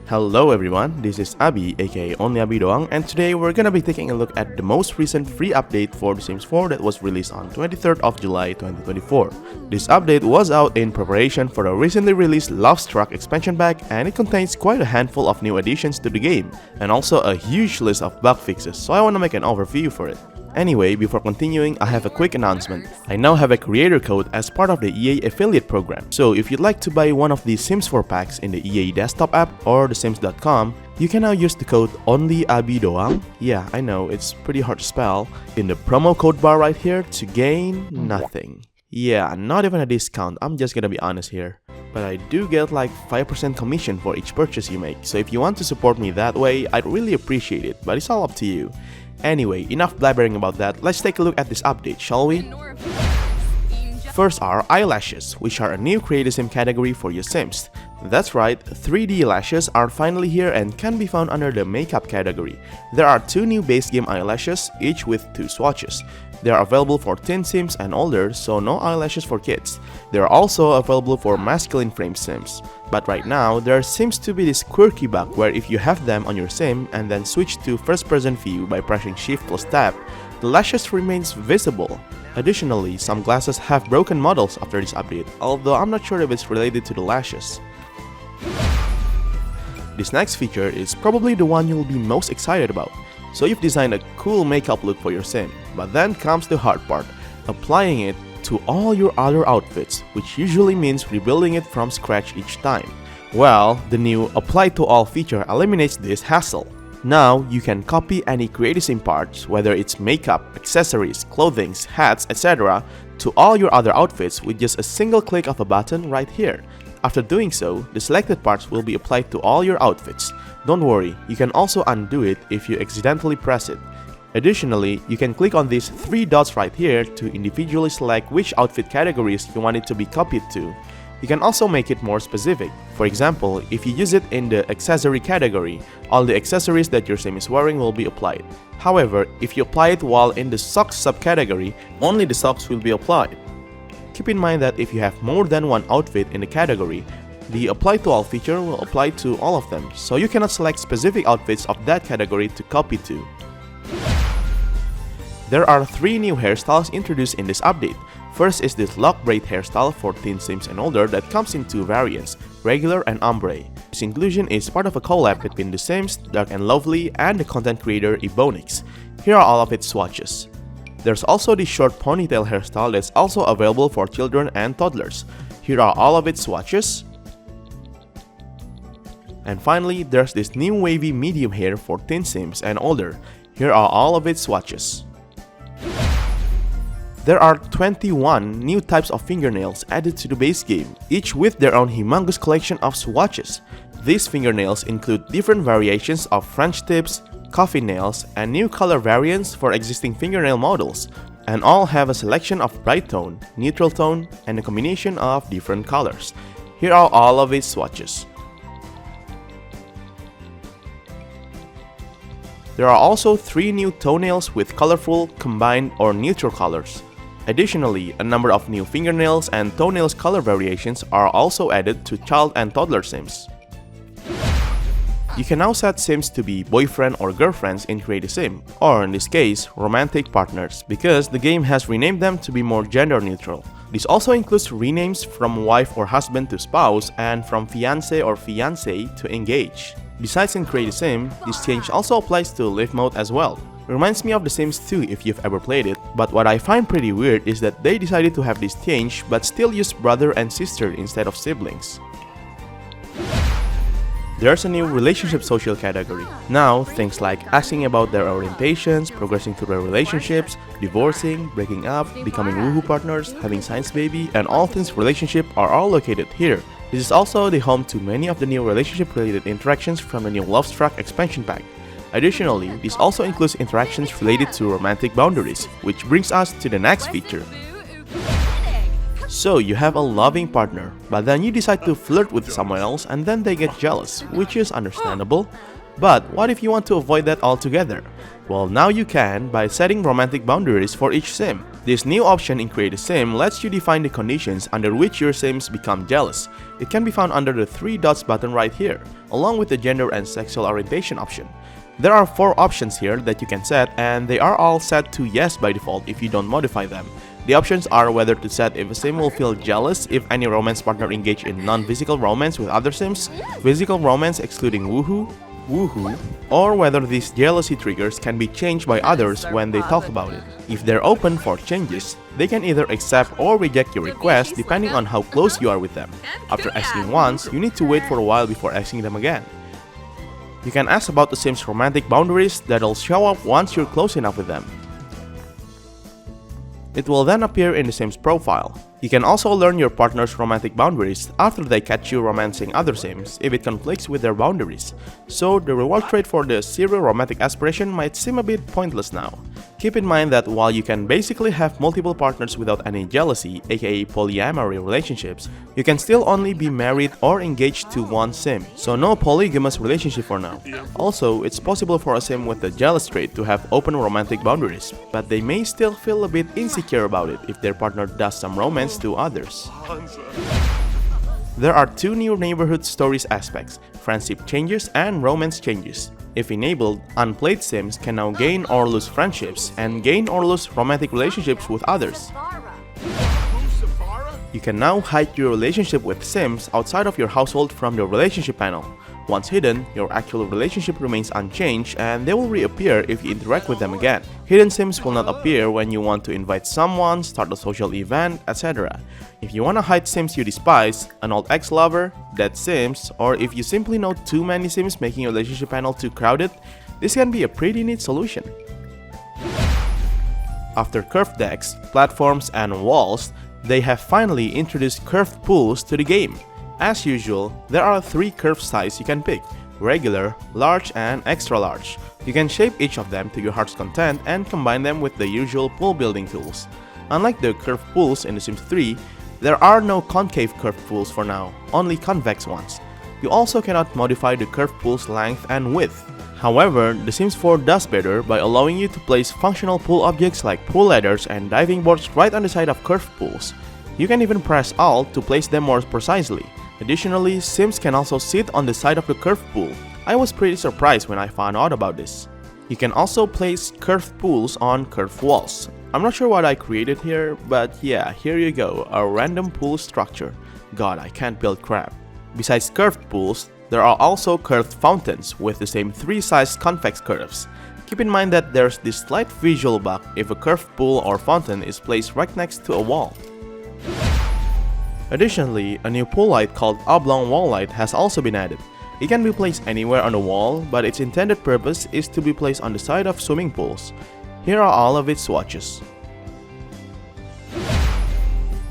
Hello everyone, this is Abi aka onlyabidoang, and today we're gonna be taking a look at the most recent free update for The Sims 4 that was released on 23rd of July 2024. This update was out in preparation for the recently released Love Struck expansion pack, and it contains quite a handful of new additions to the game, and also a huge list of bug fixes, so I wanna make an overview for it. Anyway, before continuing, I have a quick announcement. I now have a creator code as part of the EA affiliate program. So if you'd like to buy one of the Sims 4 packs in the EA desktop app or thesims.com, you can now use the code onlyabidoang. Yeah, I know, it's pretty hard to spell. In the promo code bar right here to gain nothing. Yeah, not even a discount, I'm just gonna be honest here. But I do get like 5% commission for each purchase you make, so if you want to support me that way, I'd really appreciate it, but it's all up to you. Anyway, enough blabbering about that, let's take a look at this update, shall we? First are Eyelashes, which are a new creative sim category for your Sims. That's right, 3D lashes are finally here and can be found under the makeup category. There are two new base game eyelashes, each with 2 swatches. They are available for teen Sims and older, so no eyelashes for kids. They are also available for masculine frame Sims. But right now, there seems to be this quirky bug where if you have them on your Sim and then switch to first person view by pressing Shift plus Tab, the lashes remains visible. Additionally, some glasses have broken models after this update, although I'm not sure if it's related to the lashes. This next feature is probably the one you'll be most excited about. So you've designed a cool makeup look for your Sim, but then comes the hard part, applying it to all your other outfits, which usually means rebuilding it from scratch each time. Well, the new Apply to All feature eliminates this hassle. Now, you can copy any creative sim parts, whether it's makeup, accessories, clothing, hats, etc., to all your other outfits with just a single click of a button right here. After doing so, the selected parts will be applied to all your outfits. Don't worry, you can also undo it if you accidentally press it. Additionally, you can click on these 3 dots right here to individually select which outfit categories you want it to be copied to. You can also make it more specific. For example, if you use it in the accessory category, all the accessories that your Sim is wearing will be applied. However, if you apply it while in the socks subcategory, only the socks will be applied. Keep in mind that if you have more than one outfit in the category, the Apply to All feature will apply to all of them, so you cannot select specific outfits of that category to copy to. There are 3 new hairstyles introduced in this update. First is this lock braid hairstyle for teen Sims and older that comes in 2 variants, regular and ombre. This inclusion is part of a collab between The Sims, Dark and Lovely, and the content creator Ebonix. Here are all of its swatches. There's also the short ponytail hairstyle that's also available for children and toddlers. Here are all of its swatches. And finally, there's this new wavy medium hair for teen Sims and older. Here are all of its swatches. There are 21 new types of fingernails added to the base game, each with their own humongous collection of swatches. These fingernails include different variations of French tips, coffin nails, and new color variants for existing fingernail models, and all have a selection of bright tone, neutral tone, and a combination of different colors. Here are all of its swatches. There are also 3 new toenails with colorful, combined, or neutral colors. Additionally, a number of new fingernails and toenails color variations are also added to child and toddler Sims. You can now set Sims to be boyfriend or girlfriends in Create a Sim, or in this case, romantic partners, because the game has renamed them to be more gender neutral. This also includes renames from wife or husband to spouse and from fiancé or fiancée to engage. Besides in Create a Sim, this change also applies to Live mode as well. Reminds me of The Sims 2 if you've ever played it, but what I find pretty weird is that they decided to have this change but still use brother and sister instead of siblings. There's a new relationship social category. Now, things like asking about their orientations, progressing through their relationships, divorcing, breaking up, becoming woohoo partners, having science baby, and all things relationship are all located here. This is also the home to many of the new relationship-related interactions from the new Love Struck expansion pack. Additionally, this also includes interactions related to romantic boundaries, which brings us to the next feature. So you have a loving partner, but then you decide to flirt with someone else and then they get jealous, which is understandable. But what if you want to avoid that altogether? Well, now you can by setting romantic boundaries for each Sim. This new option in Create a Sim lets you define the conditions under which your Sims become jealous. It can be found under the 3 dots button right here, along with the gender and sexual orientation option. There are 4 options here that you can set, and they are all set to yes by default if you don't modify them. The options are whether to set if a sim will feel jealous if any romance partner engage in non-physical romance with other sims, physical romance excluding woohoo, or whether these jealousy triggers can be changed by others when they talk about it. If they're open for changes, they can either accept or reject your request depending on how close you are with them. After asking once, you need to wait for a while before asking them again. You can ask about the sim's romantic boundaries that'll show up once you're close enough with them. It will then appear in the Sim's profile. You can also learn your partner's romantic boundaries after they catch you romancing other Sims if it conflicts with their boundaries. So the reward trade for the zero romantic aspiration might seem a bit pointless now. Keep in mind that while you can basically have multiple partners without any jealousy, aka polyamory relationships, you can still only be married or engaged to one Sim, so no polygamous relationship for now. Also, it's possible for a Sim with a jealous trait to have open romantic boundaries, but they may still feel a bit insecure about it if their partner does some romance to others. There are 2 new neighborhood stories aspects, friendship changes and romance changes. If enabled, unplayed Sims can now gain or lose friendships and gain or lose romantic relationships with others. You can now hide your relationship with Sims outside of your household from your relationship panel. Once hidden, your actual relationship remains unchanged and they will reappear if you interact with them again. Hidden Sims will not appear when you want to invite someone, start a social event, etc. If you want to hide Sims you despise, an old ex-lover, dead Sims, or if you simply know too many Sims making your relationship panel too crowded, this can be a pretty neat solution. After curved decks, platforms, and walls, they have finally introduced curved pools to the game. As usual, there are 3 curve sizes you can pick: regular, large, and extra large. You can shape each of them to your heart's content and combine them with the usual pool building tools. Unlike the curved pools in The Sims 3, there are no concave curved pools for now, only convex ones. You also cannot modify the curved pool's length and width. However, The Sims 4 does better by allowing you to place functional pool objects like pool ladders and diving boards right on the side of curved pools. You can even press Alt to place them more precisely. Additionally, Sims can also sit on the side of the curved pool. I was pretty surprised when I found out about this. You can also place curved pools on curved walls. I'm not sure what I created here, but yeah, here you go, a random pool structure. God, I can't build crap. Besides curved pools, there are also curved fountains with the same 3-sized convex curves. Keep in mind that there's this slight visual bug if a curved pool or fountain is placed right next to a wall. Additionally, a new pool light called Oblong wall light has also been added. It can be placed anywhere on the wall, but its intended purpose is to be placed on the side of swimming pools. Here are all of its swatches.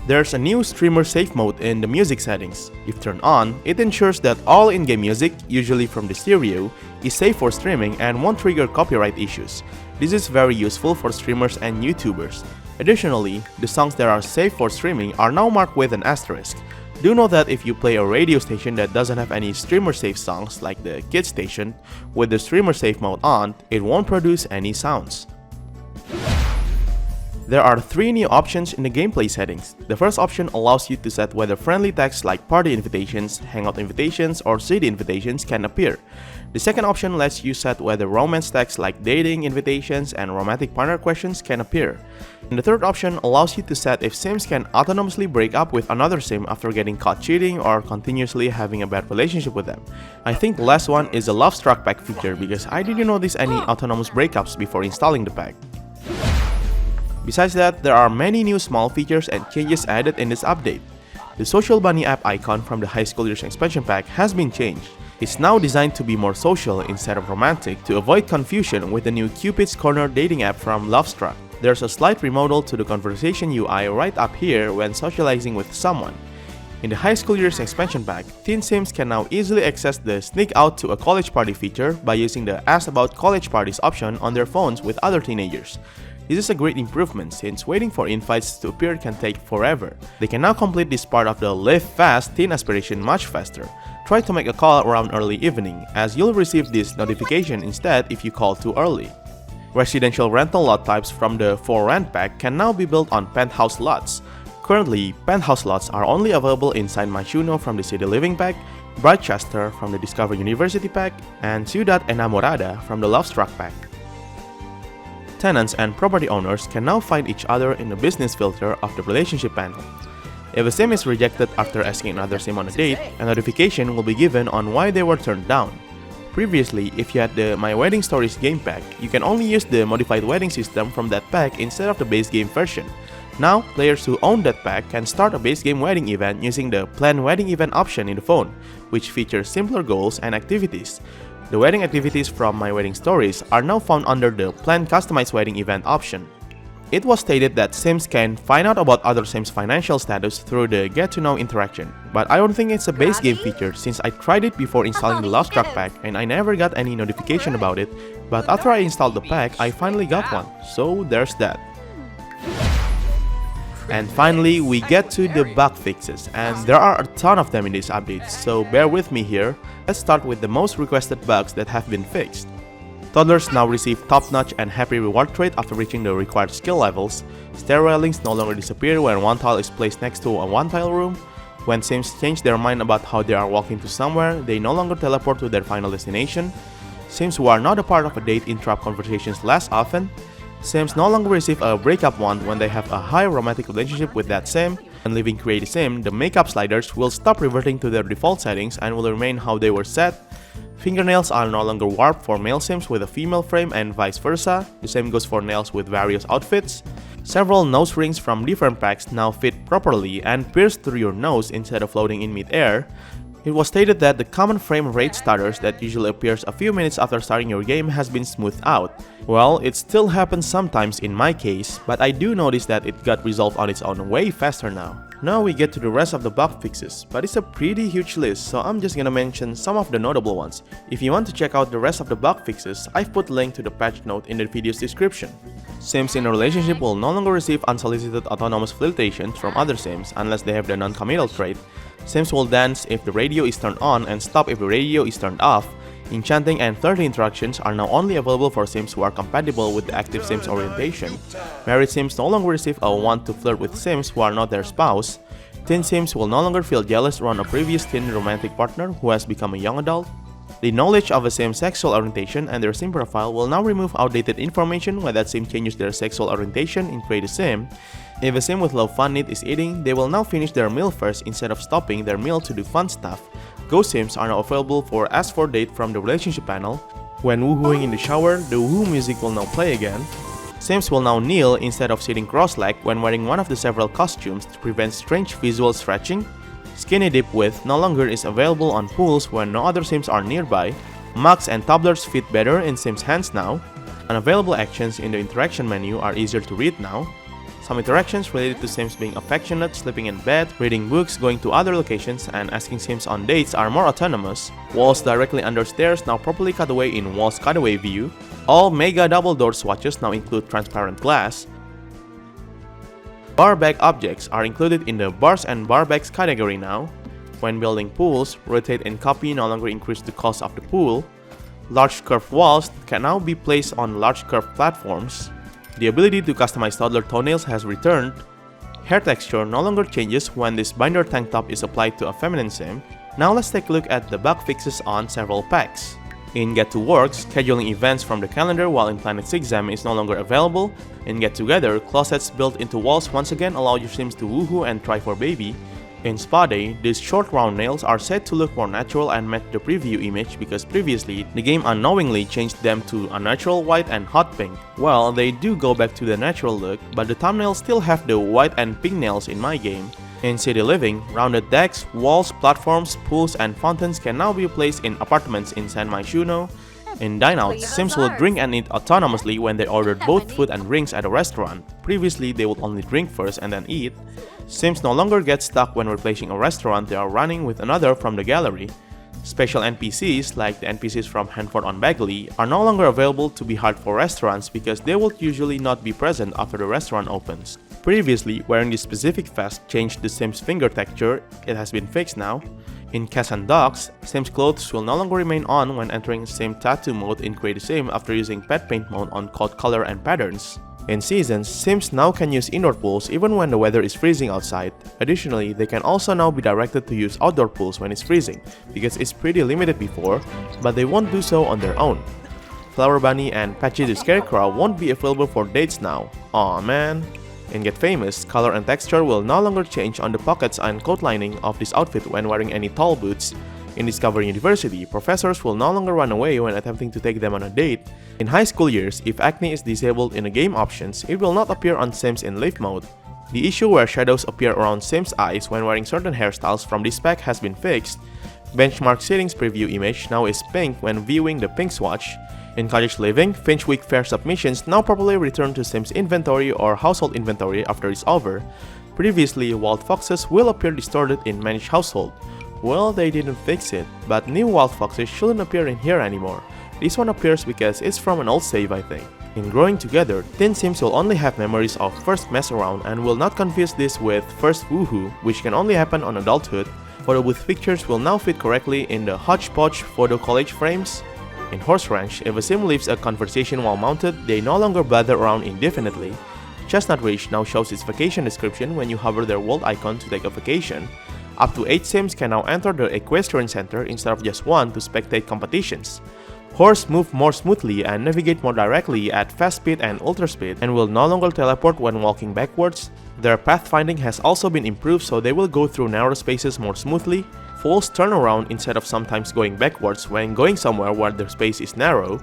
There's a new streamer safe mode in the music settings. If turned on, it ensures that all in-game music, usually from the stereo, is safe for streaming and won't trigger copyright issues. This is very useful for streamers and YouTubers. Additionally, the songs that are safe for streaming are now marked with an asterisk. Do know that if you play a radio station that doesn't have any streamer safe songs like the kids station, with the streamer safe mode on, it won't produce any sounds. There are 3 new options in the gameplay settings. The first option allows you to set whether friendly text like party invitations, hangout invitations, or city invitations can appear. The second option lets you set whether romance text like dating invitations and romantic partner questions can appear. And the third option allows you to set if Sims can autonomously break up with another Sim after getting caught cheating or continuously having a bad relationship with them. I think the last one is the Love Struck pack feature because I didn't notice any autonomous breakups before installing the pack. Besides that, there are many new small features and changes added in this update. The Social Bunny app icon from the High School Years expansion pack has been changed. It's now designed to be more social instead of romantic to avoid confusion with the new Cupid's Corner dating app from Lovestruck. There's a slight remodel to the conversation UI right up here when socializing with someone. In the High School Years expansion pack, teen Sims can now easily access the Sneak Out to a College Party feature by using the Ask About College Parties option on their phones with other teenagers. This is a great improvement since waiting for invites to appear can take forever. They can now complete this part of the Live Fast teen aspiration much faster. Try to make a call around early evening, as you'll receive this notification instead if you call too early. Residential rental lot types from the For Rent pack can now be built on penthouse lots. Currently, penthouse lots are only available in San Myshuno from the City Living pack, Brightchester from the Discover University pack, and Ciudad Enamorada from the Lovestruck pack. Tenants and property owners can now find each other in the business filter of the relationship panel. If a sim is rejected after asking another sim on a date, a notification will be given on why they were turned down. Previously, if you had the My Wedding Stories game pack, you can only use the modified wedding system from that pack instead of the base game version. Now, players who own that pack can start a base game wedding event using the Plan Wedding Event option in the phone, which features simpler goals and activities. The wedding activities from My Wedding Stories are now found under the Plan Customized Wedding Event option. It was stated that Sims can find out about other Sims' financial status through the Get to Know interaction, but I don't think it's a base game feature since I tried it before installing the Lovestruck pack and I never got any notification about it, but after I installed the pack, I finally got one, so there's that. And finally, we get to the bug fixes, and there are a ton of them in this update, so bear with me here. Let's start with the most requested bugs that have been fixed. Toddlers now receive top-notch and happy reward trait after reaching the required skill levels. Stair railings no longer disappear when one tile is placed next to a one-tile room. When Sims change their mind about how they are walking to somewhere, they no longer teleport to their final destination. Sims who are not a part of a date interrupt conversations less often. Sims no longer receive a breakup wand when they have a high romantic relationship with that Sim. When leaving Create a Sim, the makeup sliders will stop reverting to their default settings and will remain how they were set. Fingernails are no longer warped for male Sims with a female frame and vice versa. The same goes for nails with various outfits. Several nose rings from different packs now fit properly and pierce through your nose instead of floating in mid-air. It was stated that the common frame rate stutters that usually appears a few minutes after starting your game has been smoothed out. Well, it still happens sometimes in my case, but I do notice that it got resolved on its own way faster now. Now we get to the rest of the bug fixes, but it's a pretty huge list, so I'm just gonna mention some of the notable ones. If you want to check out the rest of the bug fixes, I've put a link to the patch note in the video's description. Sims in a relationship will no longer receive unsolicited autonomous flirtations from other Sims unless they have the non-committal trait. Sims will dance if the radio is turned on and stop if the radio is turned off. Enchanting and flirty interactions are now only available for Sims who are compatible with the active Sims orientation. Married Sims no longer receive a want to flirt with Sims who are not their spouse. Teen Sims will no longer feel jealous around a previous teen romantic partner who has become a young adult. The knowledge of a Sim's sexual orientation and their Sim profile will now remove outdated information when that Sim changes their sexual orientation in Create a Sim. If a Sim with low fun need is eating, they will now finish their meal first instead of stopping their meal to do fun stuff. Ghost Sims are now available for Ask for Date from the relationship panel. When woohooing in the shower, the woohoo music will now play again. Sims will now kneel instead of sitting cross-legged when wearing one of the several costumes to prevent strange visual stretching. Skinny dip width no longer is available on pools when no other Sims are nearby. Mugs and tumblers fit better in Sims' hands now. Unavailable actions in the interaction menu are easier to read now. Some interactions related to Sims being affectionate, sleeping in bed, reading books, going to other locations, and asking Sims on dates are more autonomous. Walls directly under stairs now properly cut away in Walls Cutaway view. All Mega Double Door swatches now include transparent glass. Bar bag objects are included in the Bars and Bar Bags category now. When building pools, rotate and copy no longer increase the cost of the pool. Large curved walls can now be placed on large curved platforms. The ability to customize toddler toenails has returned. Hair texture no longer changes when this binder tank top is applied to a feminine Sim. Now let's take a look at the bug fixes on several packs. In Get to Work, scheduling events from the calendar while in Planet 6 Exam is no longer available. In Get Together, closets built into walls once again allow your Sims to woohoo and try for baby. In Spa Day, these short round nails are said to look more natural and match the preview image because previously, the game unknowingly changed them to unnatural white and hot pink. Well, they do go back to the natural look, but the thumbnails still have the white and pink nails in my game. In City Living, rounded decks, walls, platforms, pools, and fountains can now be placed in apartments in San Myshuno. In Dine Out, Sims will drink and eat autonomously when they ordered both food and drinks at a restaurant. Previously, they would only drink first and then eat. Sims no longer get stuck when replacing a restaurant they are running with another from the gallery. Special NPCs, like the NPCs from Hanford on Bagley, are no longer available to be hard for restaurants because they would usually not be present after the restaurant opens. Previously, wearing this specific vest changed the Sims' finger texture. It has been fixed now. In Cats and Dogs, Sims clothes will no longer remain on when entering Sim Tattoo mode in Create a Sim after using Pet Paint mode on Code Color and Patterns. In Seasons, Sims now can use indoor pools even when the weather is freezing outside. Additionally, they can also now be directed to use outdoor pools when it's freezing, because it's pretty limited before, but they won't do so on their own. Flower Bunny and Patchy the Scarecrow won't be available for dates now. Aw man. In Get Famous, color and texture will no longer change on the pockets and coat lining of this outfit when wearing any tall boots. In Discover University, professors will no longer run away when attempting to take them on a date. In high school years, if acne is disabled in the game options, it will not appear on Sims in Live mode. The issue where shadows appear around Sims' eyes when wearing certain hairstyles from this pack has been fixed. Benchmark Settings preview image now is pink when viewing the pink swatch. In Cottage Living, Finch Week Fair submissions now properly return to Sims inventory or household inventory after it's over. Previously, wild foxes will appear distorted in Managed Household. Well, they didn't fix it, but new wild foxes shouldn't appear in here anymore. This one appears because it's from an old save, I think. In Growing Together, teen Sims will only have memories of first mess around and will not confuse this with first woohoo, which can only happen on adulthood. Photo booth pictures will now fit correctly in the hodgepodge photo collage frames. In Horse Ranch, if a Sim leaves a conversation while mounted, they no longer blather around indefinitely. Chestnut Ridge now shows its vacation description when you hover their world icon to take a vacation. Up to 8 Sims can now enter the Equestrian Center instead of just 1 to spectate competitions. Horse move more smoothly and navigate more directly at fast speed and ultra speed and will no longer teleport when walking backwards. Their pathfinding has also been improved so they will go through narrow spaces more smoothly. Foals turn around instead of sometimes going backwards when going somewhere where their space is narrow.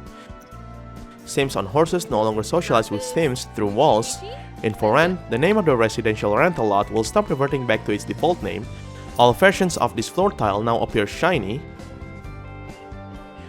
Sims on horses no longer socialize with Sims through walls. In For Rent, the name of the residential rental lot will stop reverting back to its default name. All versions of this floor tile now appear shiny.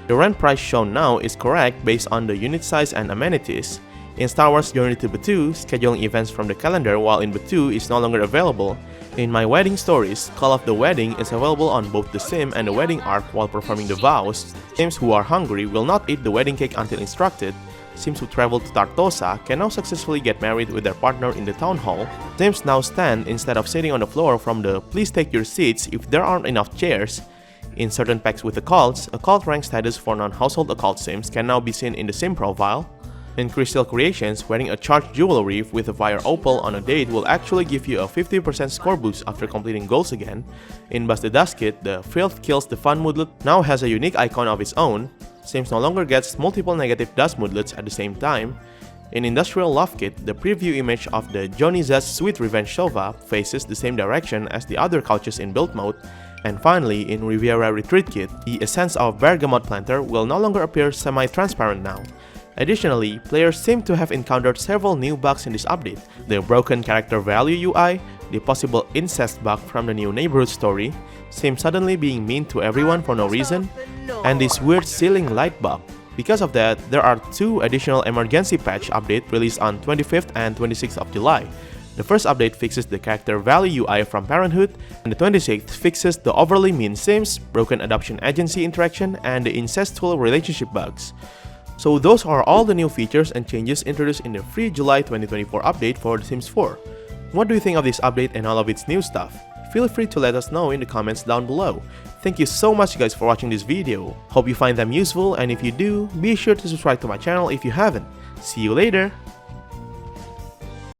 The rent price shown now is correct based on the unit size and amenities. In Star Wars Journey to Batuu, scheduling events from the calendar while in Batuu is no longer available. In My Wedding Stories, Call of the Wedding is available on both the Sim and the wedding arc while performing the vows. Sims who are hungry will not eat the wedding cake until instructed. Sims who travel to Tartosa can now successfully get married with their partner in the town hall. Sims now stand instead of sitting on the floor from the please take your seats if there aren't enough chairs. In certain packs with occults, occult rank status for non-household occult Sims can now be seen in the Sim profile. In Crystal Creations, wearing a charged jewelry with a fire opal on a date will actually give you a 50% score boost after completing goals again. In Bust the Dust Kit, the Filth Kills the Fun moodlet now has a unique icon of its own. Sims no longer gets multiple negative dust moodlets at the same time. In Industrial Love Kit, the preview image of the Johnny Z's Sweet Revenge sofa faces the same direction as the other couches in build mode. And finally, in Riviera Retreat Kit, the Essence of Bergamot Planter will no longer appear semi-transparent now. Additionally, players seem to have encountered several new bugs in this update. The broken character value UI, the possible incest bug from the new neighborhood story, Sims suddenly being mean to everyone for no reason, and this weird ceiling light bug. Because of that, there are 2 additional emergency patch updates released on 25th and 26th of July. The first update fixes the character value UI from Parenthood, and the 26th fixes the overly mean Sims, broken adoption agency interaction, and the incestual relationship bugs. So those are all the new features and changes introduced in the free July 2024 update for The Sims 4. What do you think of this update and all of its new stuff? Feel free to let us know in the comments down below. Thank you so much guys for watching this video. Hope you find them useful, and if you do, be sure to subscribe to my channel if you haven't. See you later!